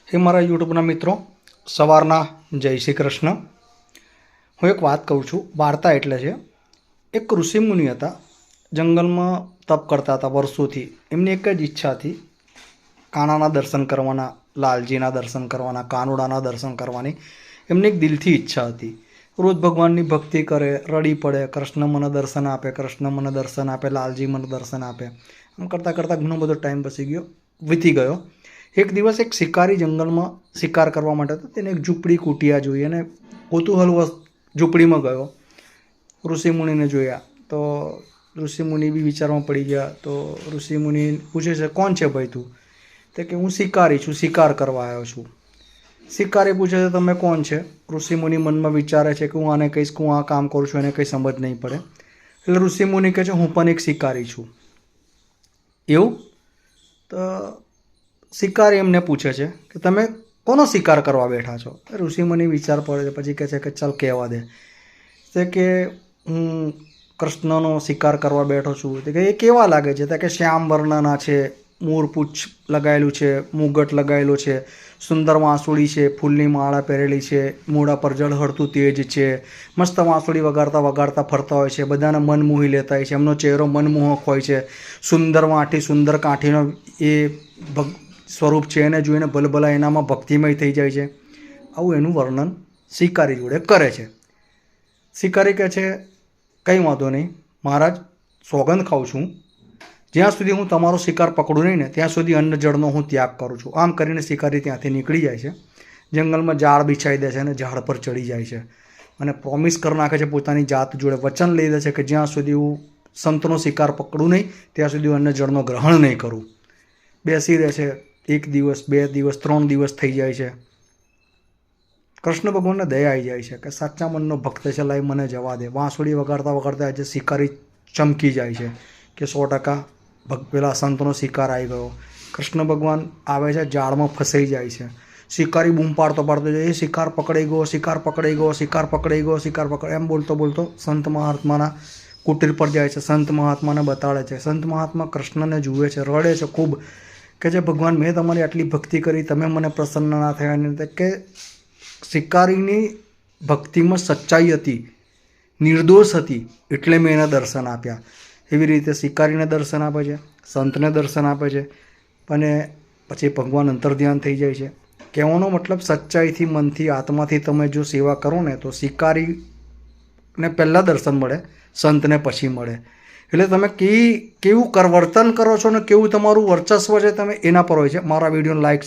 हे मारा यूट्यूबना मित्रों, सवाરના जय श्री कृष्ण। હું એક વાત કહું છું। વાર્તા એટલે છે, એક ઋષિમુનિ હતા, જંગલમાં તપ કરતા હતા વર્ષોથી। એમની એક જ ઈચ્છા હતી, કાનાના દર્શન કરવાના, લાલજીના દર્શન કરવાના, કાનુડાના દર્શન કરવાની એમની એક દિલથી ઈચ્છા હતી। રોજ ભગવાનની ભક્તિ કરે, રડી પડે, કૃષ્ણ મને દર્શન આપે, કૃષ્ણ મને દર્શન આપે, લાલજી મને દર્શન આપે। આમ કરતાં કરતાં ઘણો બધો ટાઈમ વીતી ગયો। એક દિવસ એક શિકારી જંગલમાં શિકાર કરવા માટે હતો, તેને એક ઝૂંપડી કુટિયા જોઈ અને કૌતૂહલવશ ઝૂંપડીમાં ગયો। ઋષિમુનિને જોયા તો ઋષિમુનિ બી વિચારમાં પડી ગયા। તો ઋષિમુનિ પૂછે છે, કોણ છે ભાઈ તું? તો કે હું શિકારી છું, શિકાર કરવા આવ્યો છું। શિકારી પૂછે છે, તમે કોણ છે? ઋષિમુનિ મનમાં વિચારે છે કે હું આને કહીશ કે હું આ કામ કરું છું, એને કંઈ સમજ નહીં પડે। એટલે ઋષિમુનિ કહે છે, હું પણ એક શિકારી છું। એવું? તો શિકારી એમને પૂછે છે કે તમે કોનો શિકાર કરવા બેઠા છો? ઋષિમુનિ વિચાર પડે છે, પછી કહે છે કે ચાલ કહેવા દે। તે કે હું કૃષ્ણનો શિકાર કરવા બેઠો છું। તે કે એ કેવા લાગે છે? તે કે શ્યામ વર્ણના છે, મોરપૂંછ લગાવેલું છે, મુગટ લગાવેલો છે, સુંદર વાંસળી છે, ફૂલની માળા પહેરેલી છે, મોઢા પર ઝળહળતું તેજ છે, મસ્ત વાંસળી વગાડતા વગાડતા ફરતા હોય છે, બધાને મન મોહી લેતા હોય છે, એમનો ચહેરો મનમોહક હોય છે, સુંદર વાંઠી સુંદર કાંઠીનો એ સ્વરૂપ છે, એને જોઈને ભલભલા એનામાં ભક્તિમય થઈ જાય છે। આવું એનું વર્ણન શિકારી જોડે કરે છે। શિકારી કહે છે, કંઈ વાંધો નહીં મહારાજ, સોગંદ ખાઉં છું, જ્યાં સુધી હું તમારો શિકાર પકડું નહીં ને ત્યાં સુધી અન્ન જળનો હું ત્યાગ કરું છું। આમ કરીને શિકારી ત્યાંથી નીકળી જાય છે, જંગલમાં ઝાડ બિછાઈ દે છે અને ઝાડ પર ચડી જાય છે અને પ્રોમિસ કરી નાખે છે, પોતાની જાત જોડે વચન લઈ દે છે કે જ્યાં સુધી હું સંતનો શિકાર પકડું નહીં ત્યાં સુધી અન્ન જળનો ગ્રહણ નહીં કરું। બેસી રહે છે, 1 દિવસ 2 દિવસ 3 દિવસ થઈ જાય છે। કૃષ્ણ ભગવાનને દયા આવી જાય છે કે સાચા મનનો ભક્ત છે, લાઈ મને જવા દે। વાંસળી વગાડતા વગાડતા આજે શિકારી ચમકી જાય છે કે 100% પેલા સંતનો શિકાર આવી ગયો। કૃષ્ણ ભગવાન આવે છે, ઝાડમાં ફસાઈ જાય છે। શિકારી બૂમ પાડતો પાડતો જાય, એ શિકાર પકડાઈ ગયો, શિકાર પકડાઈ ગયો, શિકાર પકડાઈ ગયો, શિકાર પકડ, એમ બોલતો બોલતો સંત મહાત્માના કુટીર પર જાય છે। સંત મહાત્માને બતાડે છે। સંત મહાત્મા કૃષ્ણને જુએ છે, રડે છે ખૂબ, કે જે ભગવાન મેં તમારી આટલી ભક્તિ કરી, તમે મને પ્રસન્ન ના થયા। અને કે શિકારીની ભક્તિમાં સચ્ચાઈ હતી, નિર્દોષ હતી, એટલે મેં એને દર્શન આપ્યા। એવી રીતે શિકારીને દર્શન આપે છે, સંતને દર્શન આપે છે, અને પછી ભગવાન અંતર્ધ્યાન થઈ જાય છે। કહેવાનો મતલબ સચ્ચાઈથી, મનથી, આત્માથી તમે જો સેવા કરો ને તો શિકારીને પહેલાં દર્શન મળે, સંતને પછી મળે। એટલે તમે કેવું વર્તન કરો છો ને કેવું તમારું વર્ચસ્વ છે, તમે એના પર હોય છે। મારા વિડીયોને લાઈક